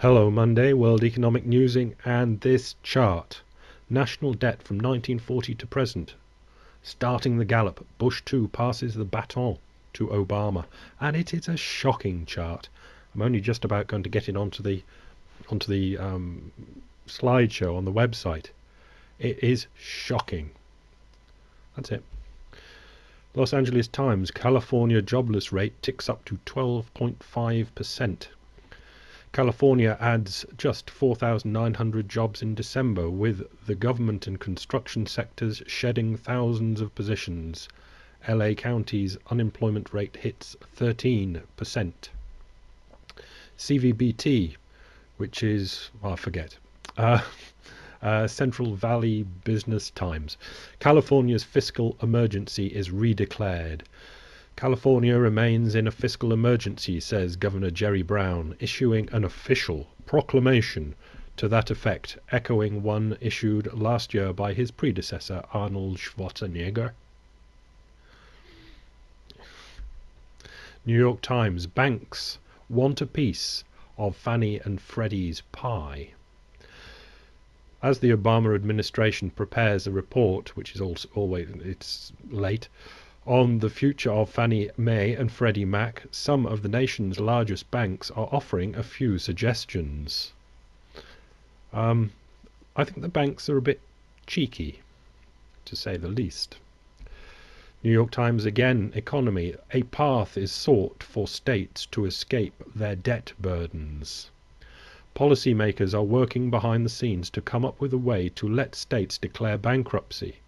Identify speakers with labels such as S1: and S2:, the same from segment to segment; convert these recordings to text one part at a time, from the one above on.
S1: Hello Monday, World Economic Newsing, and this chart. National debt from 1940 to present. Starting the gallop, Bush 2 passes the baton to Obama, and it is a shocking chart. I'm only just about going to get it onto the slideshow on the website. It is shocking. That's it. Los Angeles Times, California jobless rate ticks up to 12.5%. California adds just 4,900 jobs in December, with the government and construction sectors shedding thousands of positions. LA County's unemployment rate hits 13%. CVBT, which is, well, I forget. Central Valley Business Times. California's fiscal emergency is redeclared. California remains in a fiscal emergency, says Governor Jerry Brown, issuing an official proclamation to that effect, echoing one issued last year by his predecessor, Arnold Schwarzenegger. New York Times, banks want a piece of Fannie and Freddie's pie. As the Obama administration prepares a report, which is it's late, on the future of Fannie Mae and Freddie Mac, some of the nation's largest banks are offering a few suggestions. I think the banks are a bit cheeky, to say the least. New York Times again, economy. A path is sought for states to escape their debt burdens. Policymakers are working behind the scenes to come up with a way to let states declare bankruptcy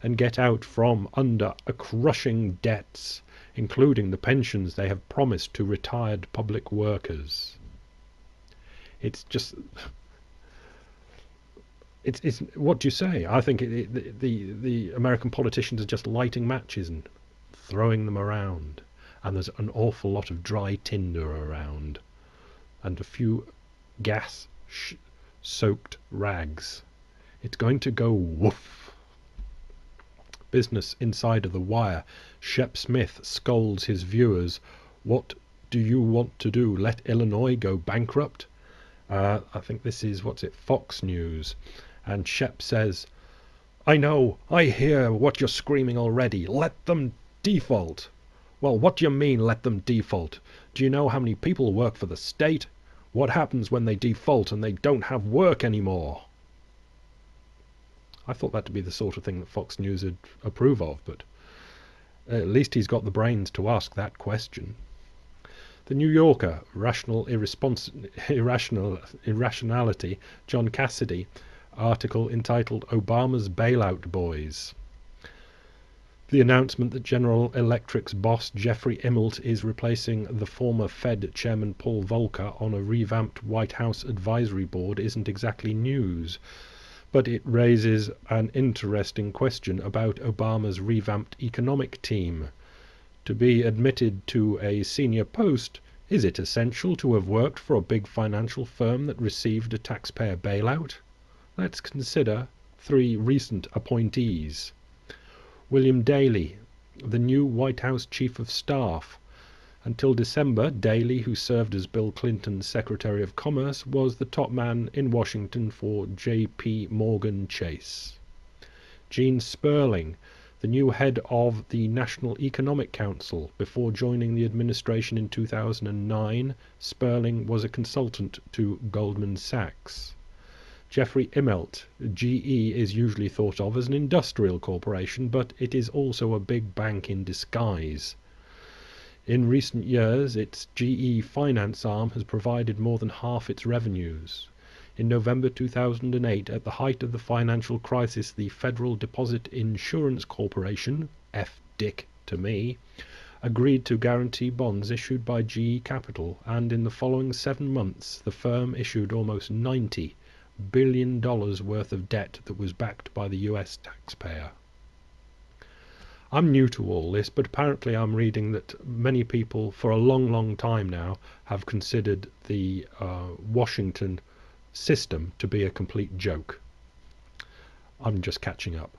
S1: and get out from under a crushing debts, including the pensions they have promised to retired public workers. It's just... It's what do you say? I think the American politicians are just lighting matches and throwing them around, and there's an awful lot of dry tinder around, and a few gas-soaked rags. It's going to go woof. Business Insider, The Wire. Shep Smith scolds his viewers. What do you want to do? Let Illinois go bankrupt? I think this is, Fox News. And Shep says, I know, I hear what you're screaming already. Let them default. Well, what do you mean, let them default? Do you know how many people work for the state? What happens when they default and they don't have work anymore? I thought that to be the sort of thing that Fox News would approve of, but at least he's got the brains to ask that question. The New Yorker, Irrationality, John Cassidy, article entitled Obama's Bailout Boys. The announcement that General Electric's boss Jeffrey Immelt is replacing the former Fed chairman Paul Volcker on a revamped White House advisory board isn't exactly news, but it raises an interesting question about Obama's revamped economic team. To be admitted to a senior post, is it essential to have worked for a big financial firm that received a taxpayer bailout? Let's consider 3 recent appointees. William Daley, the new White House Chief of Staff. Until December, Daley, who served as Bill Clinton's Secretary of Commerce, was the top man in Washington for J.P. Morgan Chase. Gene Sperling, the new head of the National Economic Council. Before joining the administration in 2009, Sperling was a consultant to Goldman Sachs. Jeffrey Immelt. GE is usually thought of as an industrial corporation, but it is also a big bank in disguise. In recent years, its GE finance arm has provided more than half its revenues. In November 2008, at the height of the financial crisis, the Federal Deposit Insurance Corporation, FDIC to me, agreed to guarantee bonds issued by GE Capital, and in the following 7 months, the firm issued almost $90 billion worth of debt that was backed by the US taxpayer. I'm new to all this, but apparently I'm reading that many people for a long time now have considered the Washington system to be a complete joke. I'm just catching up.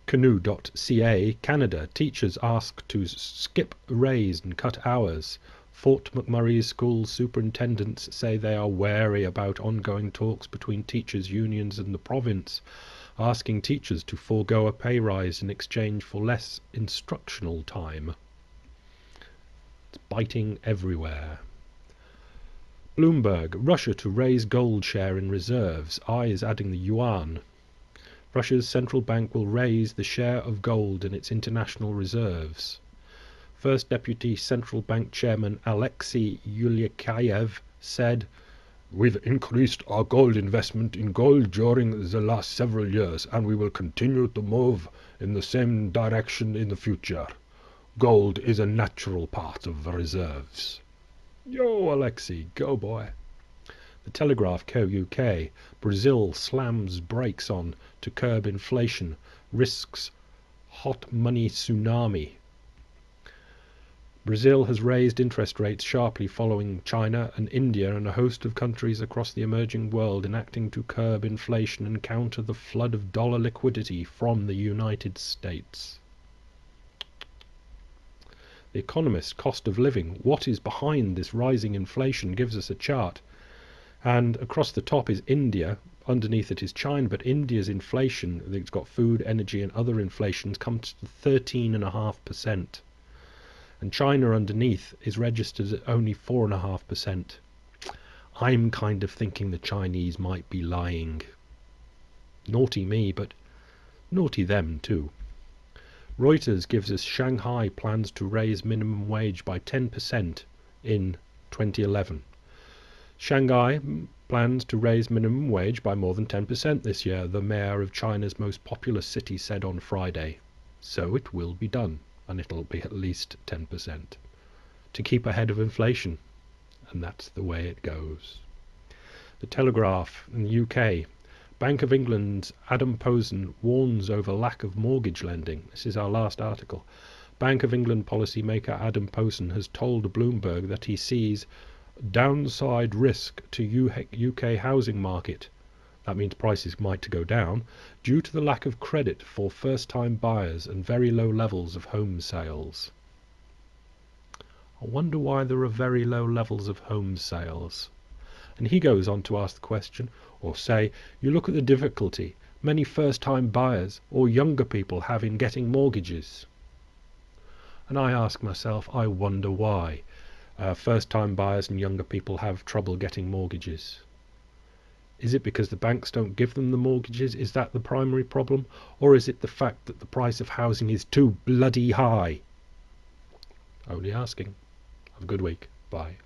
S1: Canoe.ca, Canada. Teachers asked to skip raise and cut hours Fort McMurray's school superintendents say they are wary about ongoing talks between teachers' unions and the province, asking teachers to forego a pay rise in exchange for less instructional time. It's biting everywhere. Bloomberg, Russia to raise gold share in reserves, eyes adding the yuan. Russia's central bank will raise the share of gold in its international reserves. First Deputy Central Bank Chairman Alexei Yuliakayev said, "We've increased our gold investment in gold during the last several years, and we will continue to move in the same direction in the future. Gold is a natural part of the reserves." Yo, Alexei, go boy. The Telegraph co-UK, Brazil slams brakes on to curb inflation, risks hot money tsunami. Brazil has raised interest rates sharply following China and India and a host of countries across the emerging world enacting to curb inflation and counter the flood of dollar liquidity from the United States. The Economist, cost of living, what is behind this rising inflation, gives us a chart. And across the top is India, underneath it is China, but India's inflation, it's got food, energy and other inflations, comes to 13.5%. And China underneath is registered at only 4.5%. I'm kind of thinking the Chinese might be lying. Naughty me, but naughty them too. Reuters gives us Shanghai plans to raise minimum wage by 10% in 2011. Shanghai plans to raise minimum wage by more than 10% this year, the mayor of China's most populous city said on Friday. So it will be done, and it'll be at least 10%, to keep ahead of inflation, and that's the way it goes. The Telegraph in the UK, Bank of England's Adam Posen warns over lack of mortgage lending. This is our last article. Bank of England policymaker Adam Posen has told Bloomberg that he sees downside risk to UK housing market, that means prices might go down, due to the lack of credit for first-time buyers and very low levels of home sales. I wonder why there are very low levels of home sales. And he goes on to ask the question, or say, you look at the difficulty many first-time buyers or younger people have in getting mortgages. And I ask myself, I wonder why first-time buyers and younger people have trouble getting mortgages. Is it because the banks don't give them the mortgages? Is that the primary problem? Or is it the fact that the price of housing is too bloody high? Only asking. Have a good week. Bye.